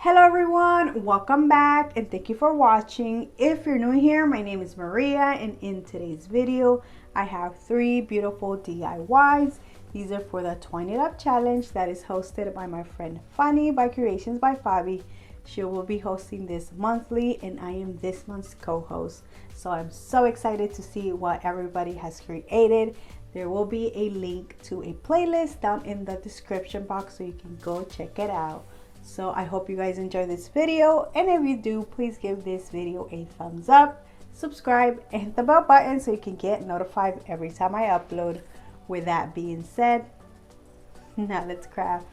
Hello everyone, welcome back and thank you for watching. If you're new here, my name is Maria and in today's video I have three beautiful DIYs. These are for the Twine It Up challenge that is hosted by my friend Fanny by Creations by Fabi. She will be hosting this monthly and I am this month's co-host. So I'm so excited to see what everybody has created. There will be a link to a playlist down in the description box so you can go check it out. So I hope you guys enjoy this video, and if you do, please give this video a thumbs up, subscribe, and hit the bell button so you can get notified every time I upload. With that being said, now let's craft.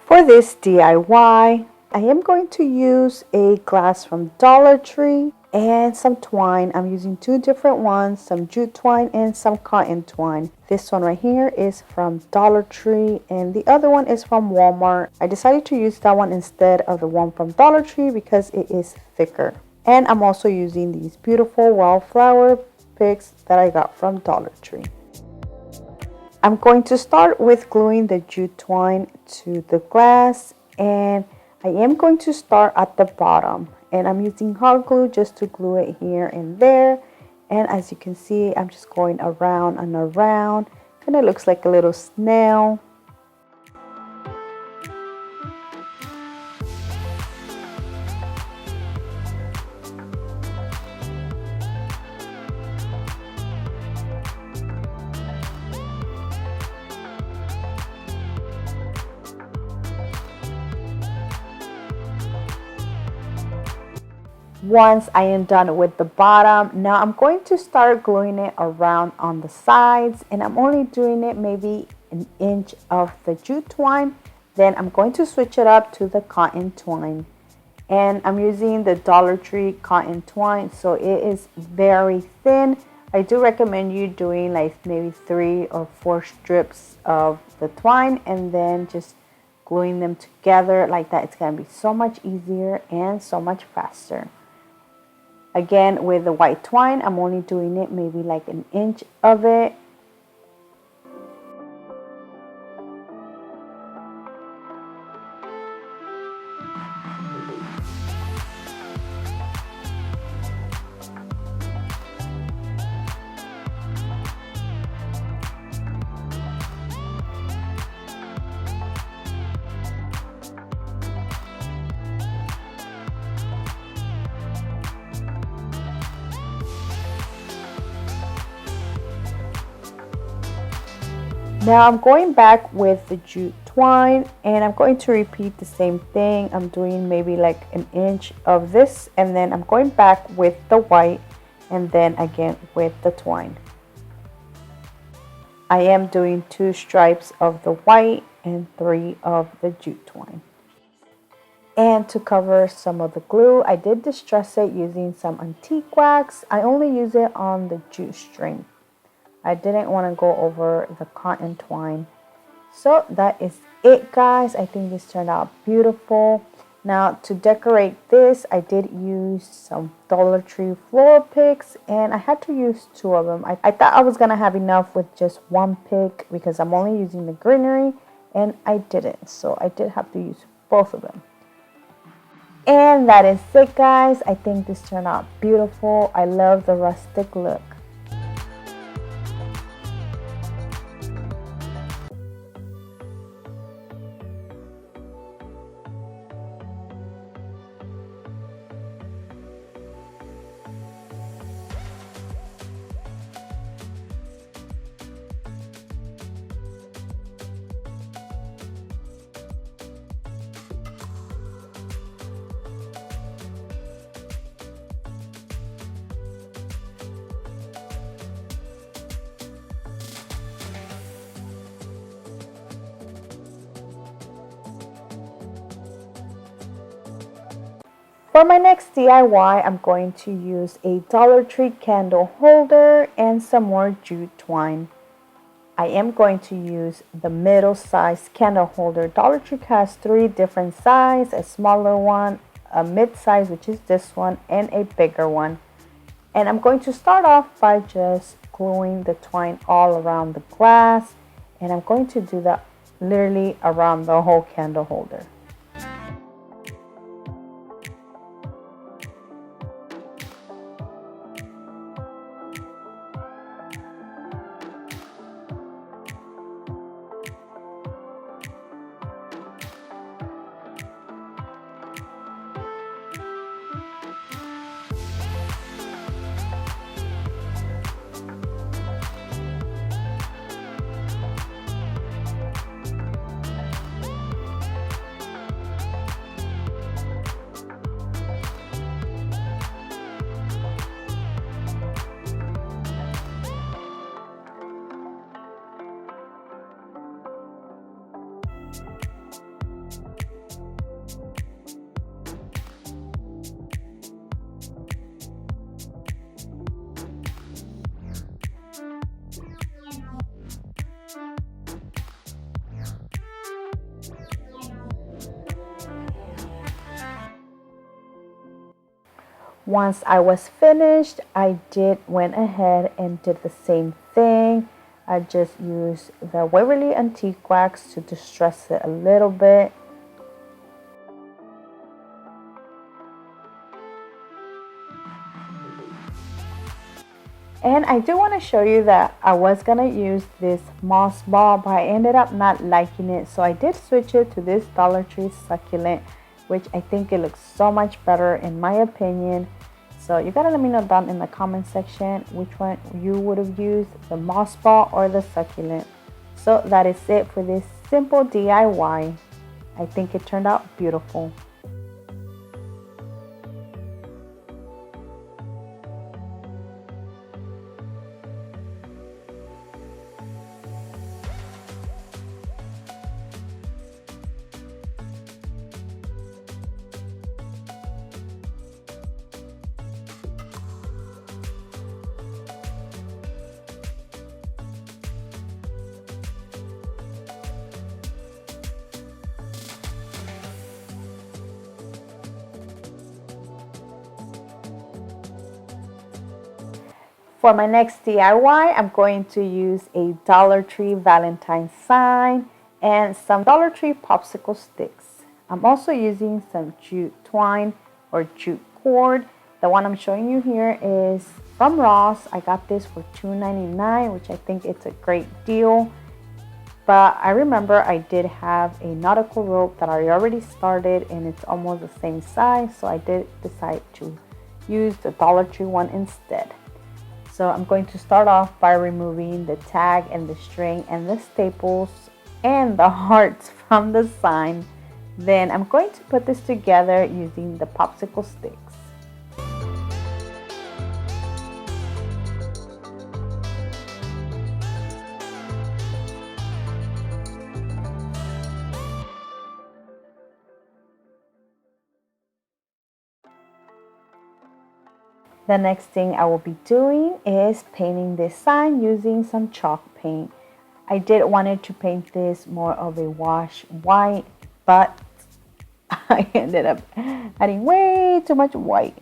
For this DIY, I am going to use a glass from Dollar Tree and some twine. I'm using two different ones, some jute twine and some cotton twine. This one right here is from Dollar Tree and the other one is from Walmart. I decided to use that one instead of the one from Dollar Tree because it is thicker. And I'm also using these beautiful wildflower picks that I got from Dollar Tree. I'm going to start with gluing the jute twine to the glass, and I am going to start at the bottom, and I'm using hot glue just to glue it here and there. And as you can see, I'm just going around and around. Kind of looks like a little snail. Once I am done with the bottom, now I'm going to start gluing it around on the sides, and I'm only doing it maybe an inch of the jute twine. Then I'm going to switch it up to the cotton twine, and I'm using the Dollar Tree cotton twine, so it is very thin. I do recommend you doing like maybe 3 or 4 strips of the twine and then just gluing them together like that. It's gonna be so much easier and so much faster. Again, with the white twine, I'm only doing it maybe like an inch of it. Now I'm going back with the jute twine and I'm going to repeat the same thing. I'm doing maybe like an inch of this, and then I'm going back with the white and then again with the twine. I am doing 2 stripes of the white and 3 of the jute twine. And to cover some of the glue, I did distress it using some antique wax. I only use it on the jute string. I didn't want to go over the cotton twine. So that is it, guys. I think this turned out beautiful. Now to decorate this, I did use some Dollar Tree floral picks, and I had to use 2 of them. I thought I was going to have enough with just 1 pick because I'm only using the greenery, and I didn't. So I did have to use both of them. And that is it, guys. I think this turned out beautiful. I love the rustic look. For my next DIY, I'm going to use a Dollar Tree candle holder and some more jute twine. I am going to use the middle size candle holder. Dollar Tree has 3 different sizes, a smaller one, a mid-size, which is this one, and a bigger one. And I'm going to start off by just gluing the twine all around the glass, and I'm going to do that literally around the whole candle holder. Once I was finished, I went ahead and did the same thing. I just used the Waverly Antique Wax to distress it a little bit. And I do want to show you that I was going to use this moss ball, but I ended up not liking it. So I did switch it to this Dollar Tree succulent, which I think it looks so much better in my opinion. So you gotta let me know down in the comment section which one you would have used, the moss ball or the succulent. So that is it for this simple DIY. I think it turned out beautiful. For my next DIY, I'm going to use a Dollar Tree Valentines Sign and some Dollar Tree popsicle sticks. I'm also using some jute twine or jute cord. The one I'm showing you here is from Ross. I got this for $2.99, which I think it's a great deal. But I remember I did have a nautical rope that I already started and it's almost the same size. So I did decide to use the Dollar Tree one instead. So I'm going to start off by removing the tag and the string and the staples and the hearts from the sign. Then I'm going to put this together using the popsicle sticks. The next thing I will be doing is painting this sign using some chalk paint. I did wanted to paint this more of a wash white, but I ended up adding way too much white.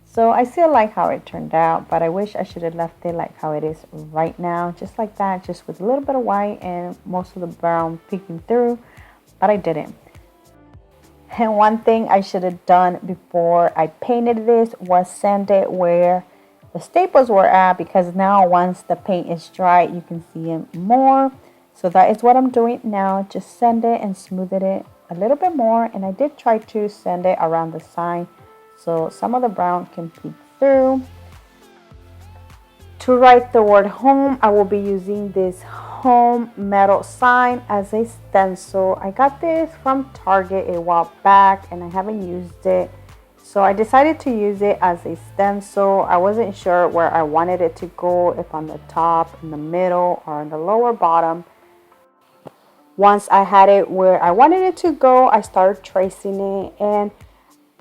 So I still like how it turned out, but I wish I should have left it like how it is right now, just like that, just with a little bit of white and most of the brown peeking through, but I didn't. And one thing I should have done before I painted this was sand it where the staples were at, because now once the paint is dry, you can see it more. So that is what I'm doing now. Just sand it and smooth it a little bit more. And I did try to sand it around the sign so some of the brown can peek through. To write the word home, I will be using this home metal sign as a stencil. I got this from Target a while back and I haven't used it. So I decided to use it as a stencil. I wasn't sure where I wanted it to go, if on the top, in the middle, or on the lower bottom. Once I had it where I wanted it to go, I started tracing it, and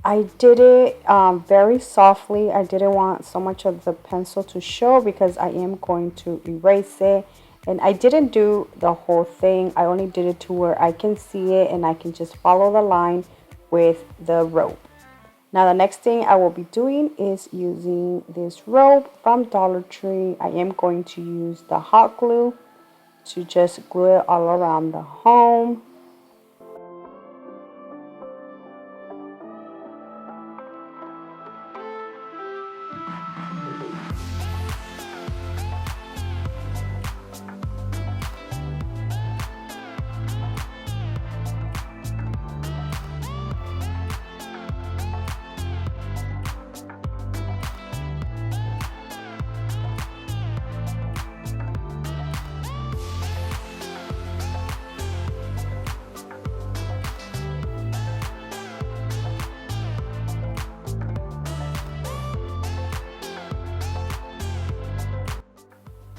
I did it very softly. I didn't want so much of the pencil to show because I am going to erase it. And I didn't do the whole thing. I only did it to where I can see it and I can just follow the line with the rope. Now the next thing I will be doing is using this rope from Dollar Tree. I am going to use the hot glue to just glue it all around the home.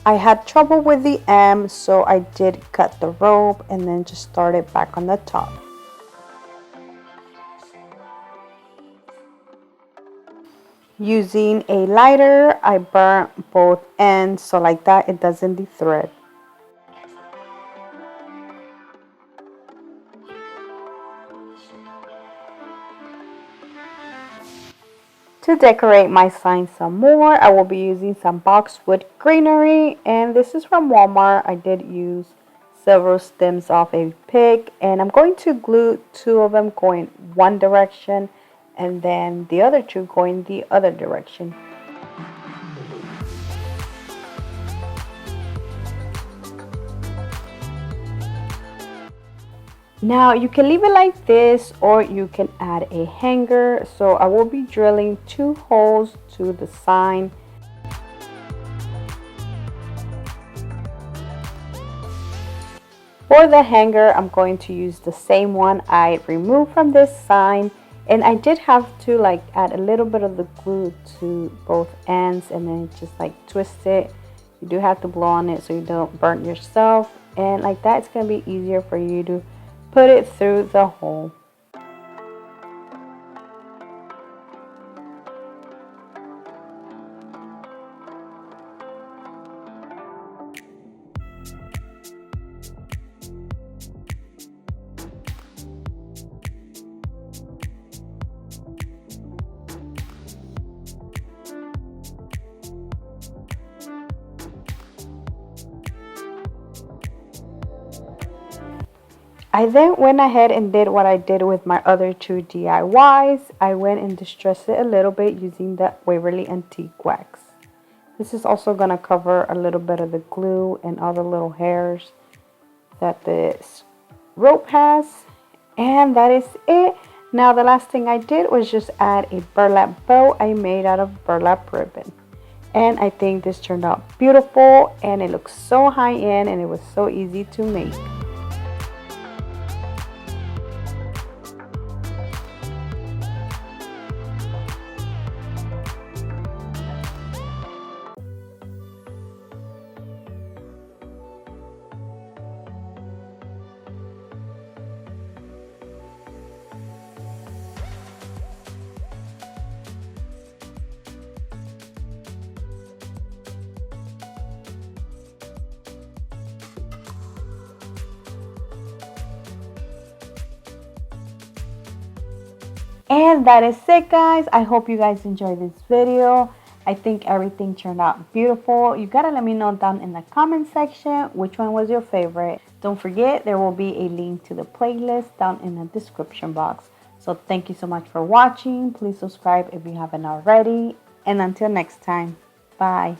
I had trouble with the M, so I did cut the rope and then just started back on the top. Using a lighter, I burnt both ends so like that it doesn't de-thread. To decorate my sign some more, I will be using some boxwood greenery, and this is from Walmart. I did use several stems off a pick, and I'm going to glue two of them going one direction and then the other two going the other direction. Now you can leave it like this or you can add a hanger. So I will be drilling 2 holes to the sign. For the hanger, I'm going to use the same one I removed from this sign, and I did have to like add a little bit of the glue to both ends and then just like twist it. You do have to blow on it so you don't burn yourself, and like that it's going to be easier for you to put it through the hole. I then went ahead and did what I did with my other 2 DIYs. I went and distressed it a little bit using the Waverly Antique Wax. This is also going to cover a little bit of the glue and all the little hairs that this rope has. And that is it. Now the last thing I did was just add a burlap bow I made out of burlap ribbon. And I think this turned out beautiful and it looks so high end and it was so easy to make. And that is it, guys. I hope you guys enjoyed this video. I think everything turned out beautiful. You gotta let me know down in the comment section which one was your favorite. Don't forget, there will be a link to the playlist down in the description box. So thank you so much for watching. Please subscribe if you haven't already. And until next time, bye.